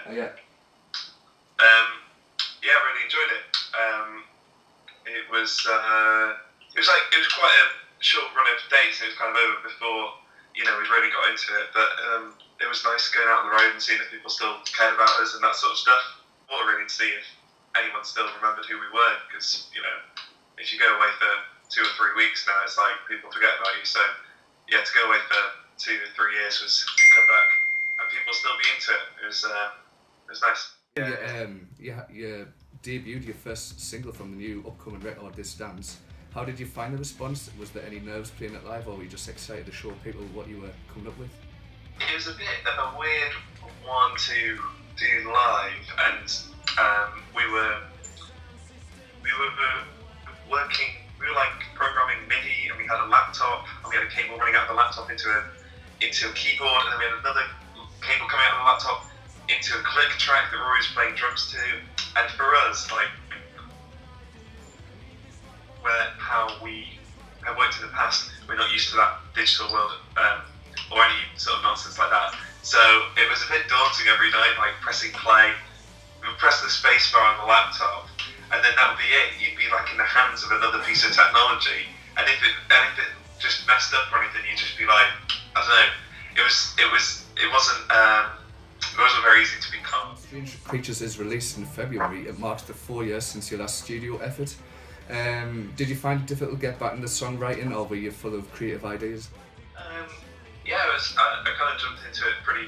Oh, yeah. Yeah, I really enjoyed it. It was quite a short run of dates. It was kind of over before we'd really got into it. But it was nice going out on the road and seeing that people still cared about us and that sort of stuff. What really to see if anyone still remembered who we were, because if you go away for 2 or 3 weeks now, it's like people forget about you. So yeah, to go away for 2 or 3 years and come back and people still be into it. It was nice. Yeah. You debuted your first single from the new upcoming record, This Dance. How did you find the response? Was there any nerves playing it live, or were you just excited to show people what you were coming up with? It was a bit of a weird one to do live, and we were working. We were like programming MIDI, and we had a laptop, and we had a cable running out of the laptop into a keyboard, and then we had another cable coming out of the laptop into a click track that Rory was playing drums to. And for us, like, how we have worked in the past, we're not used to that digital world or any sort of nonsense like that. So it was a bit daunting every night, like pressing play. We would press the space bar on the laptop, and then that would be it. You'd be like in the hands of another piece of technology, and if it just messed up or anything, you'd just be like, I don't know. It wasn't very easy to be calm. Strange Creatures is released in February. It marks the 4 years since your last studio effort. Did you find it difficult to get back into songwriting, or were you full of creative ideas? Yeah, I kind of jumped into it pretty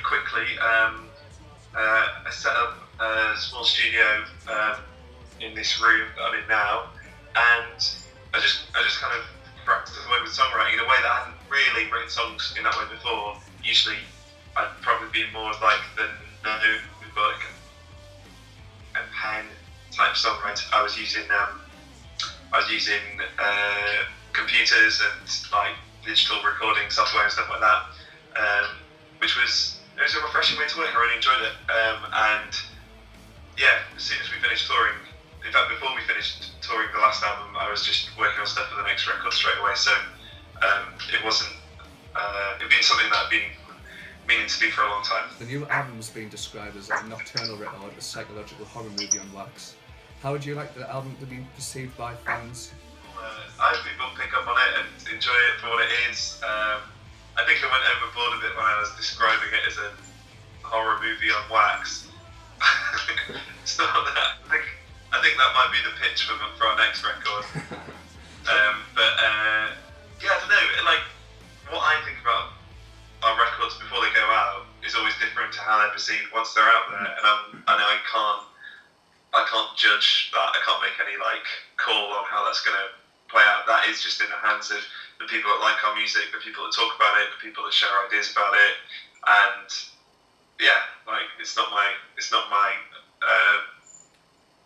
quickly. I set up a small studio in this room that I'm in now, and I just kind of practiced the way with songwriting in a way that I hadn't really written songs in that way before. Usually, I'd probably be more like the notebook and pen type songwriter. I was using computers and like digital recording software and stuff like that, which was a refreshing way to work. I really enjoyed it, and yeah, as soon as we finished touring, in fact before we finished touring the last album, I was just working on stuff for the next record straight away. So it'd been something that I'd been meaning to do for a long time. The new album's been described as a nocturnal record, a psychological horror movie on wax. How would you like the album to be perceived by fans? I hope people pick up on it and enjoy it for what it is. I think I went overboard a bit when I was describing it as a horror movie on wax. It's not that. I think that might be the pitch for our next record. Yeah, I don't know. Like, what I think about our records before they go out is always different to how they're perceived once they're out there, and I can't judge that. I can't make any like call on how that's going to play out. That is just in the hands of the people that like our music, the people that talk about it, the people that share ideas about it, and yeah, like it's not my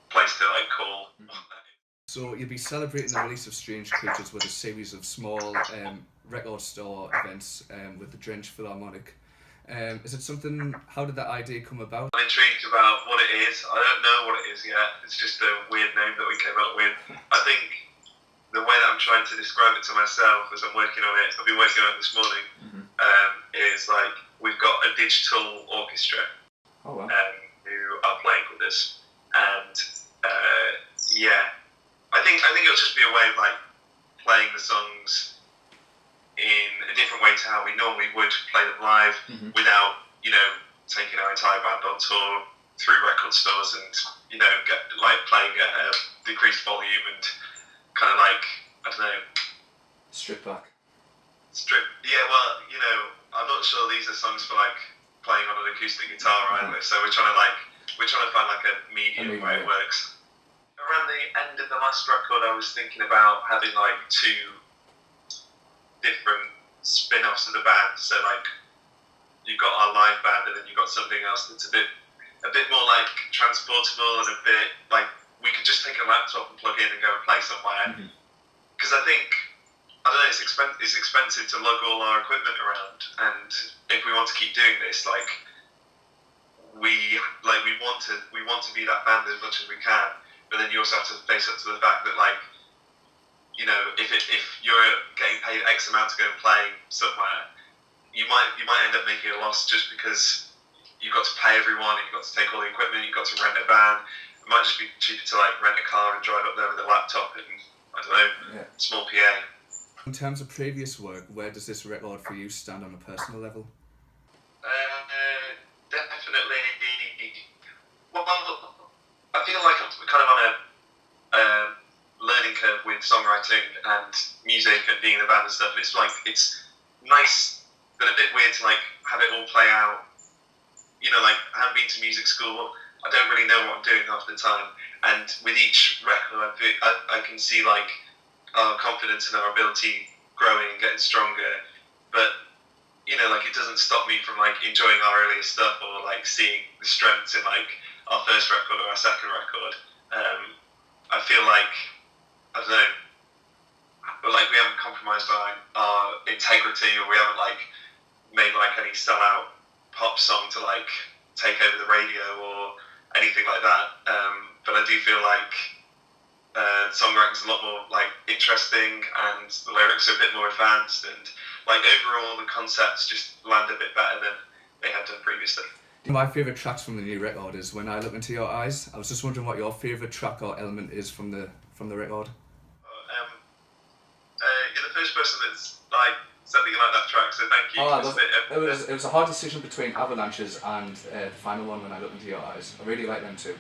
place to like call. So you'll be celebrating the release of Strange Creatures with a series of small record store events with the Drenges Philharmonic. Is it something? How did that idea come about? I'm intrigued about what it is. I don't know what it is yet. It's just a weird name that we came up with. I think the way that I'm trying to describe it to myself as I'm working on it, I've been working on it this morning, is like we've got a digital orchestra who are playing with us, and yeah, I think it'll just be a way of like playing the songs in a different way to how we normally would play them live, without taking our entire band on tour through record stores and playing at a decreased volume and kind of like, I don't know, Strip back. Yeah, well, I'm not sure these are songs for like playing on an acoustic guitar either. So we're trying to find like a medium where it works. Around the end of the last record, I was thinking about having like 2 different spin-offs of the band. So like you've got our live band, and then you've got something else that's a bit more like transportable and a bit like we could just take a laptop and plug in and go and play somewhere. Because I think, I don't know, it's expensive to lug all our equipment around, and if we want to keep doing this, like we want to be that band as much as we can, but then you also have to face up to the fact that like, if you're getting paid X amount to go and play somewhere, you might end up making a loss just because you've got to pay everyone, and you've got to take all the equipment, you've got to rent a van. It might just be cheaper to like rent a car and drive up there with a laptop and, I don't know, small PA. In terms of previous work, where does this record for you stand on a personal level? Definitely. Well, I feel like I'm kind of on a learning curve with songwriting and music and being in a band and stuff. It's like, it's nice, but a bit weird to like have it all play out. You know, like, I haven't been to music school. I don't really know what I'm doing half the time. And with each record, I can see like our confidence and our ability growing and getting stronger. But you know, like, it doesn't stop me from like enjoying our earlier stuff or like seeing the strengths in like our first record or our second record. I feel like, I don't know, like we haven't compromised our integrity, or we haven't like made like any sellout pop song to like take over the radio or anything like that. But I do feel like songwriting's a lot more like interesting, and the lyrics are a bit more advanced, and like overall the concepts just land a bit better than they had done previously. My favourite tracks from the new record is When I Look Into Your Eyes. I was just wondering what your favourite track or element is from the record. You're the first person that's like said that you like that track, so thank you. Oh, I love it. It was a hard decision between Avalanches and the final one, When I Look Into Your Eyes. I really like them too.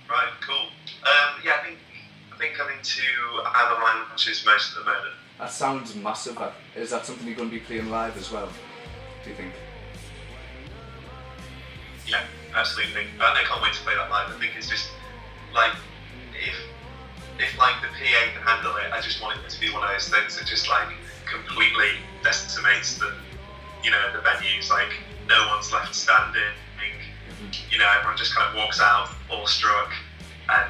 Right, cool. Yeah, I think I'm into Avalanches most at the moment. That sounds massive. Is that something you're going to be playing live as well, do you think? Yeah, absolutely. I can't wait to play that live. I think it's just like, if like the PA can handle it, I just want it to be one of those things that just like completely decimates the venues. Like, no one's left standing. You know, everyone just kind of walks out all struck, and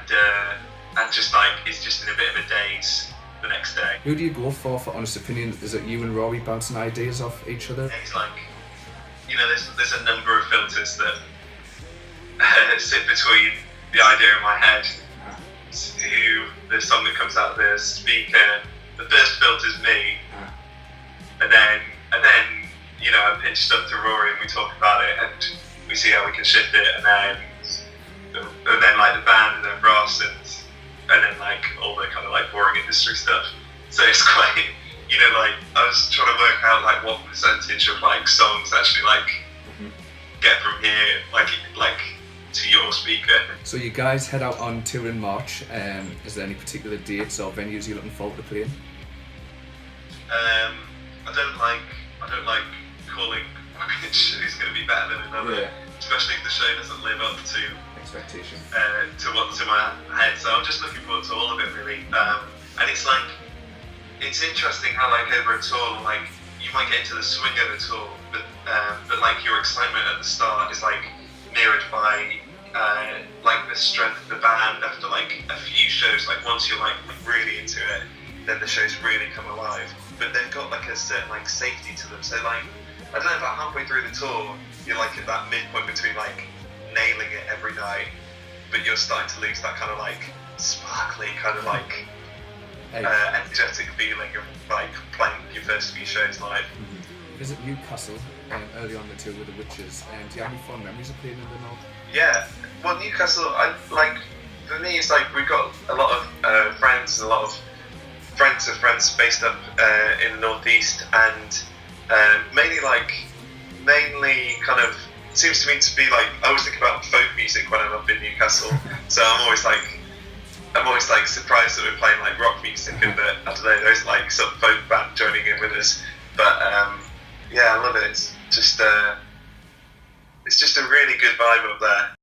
just like it's just in a bit of a daze the next day. Who do you go for honest opinion? Is it you and Rory bouncing ideas off each other? It's like, you know, there's a number of filters that sit between the idea in my head to the song that comes out of the speaker. The first filter's me, and then you know, I pitch stuff to Rory and we talk about it and we see how we can shift it, and then like the band, and then Ross, and then like all the kind of like boring industry stuff. So it's quite, you know, like I was trying to work out like what percentage of like songs actually like get from here like to your speaker. So you guys head out on tour in March. Is there any particular dates or venues you're looking forward to playing? I don't like calling who's going to be better than another, especially if the show doesn't live up to expectation, to what's in my head. So I'm just looking forward to all of it really. And it's like, it's interesting how like over a tour, like you might get into the swing of the tour, but like your excitement at the start is like mirrored by like the strength of the band after like a few shows. Like once you're like really into it, then the shows really come alive. But they've got like a certain like safety to them. So like, I don't know, about halfway through the tour, you're like at that midpoint between like nailing it every night, but you're starting to lose that kind of like sparkly kind of like energetic feeling of like playing your first few shows live. Visit Newcastle early on the tour with the Witches, and do you have any fond memories of playing in the North? Yeah, well, Newcastle, for me, it's like we've got a lot of friends and a lot of friends of friends based up in the northeast, and mainly kind of seems to me to be like, I always think about folk music when I'm up in Newcastle. So I'm always like surprised that we're playing like rock music, and that I don't know, there's like some folk band joining in with us. But yeah, I love it. It's just a really good vibe up there.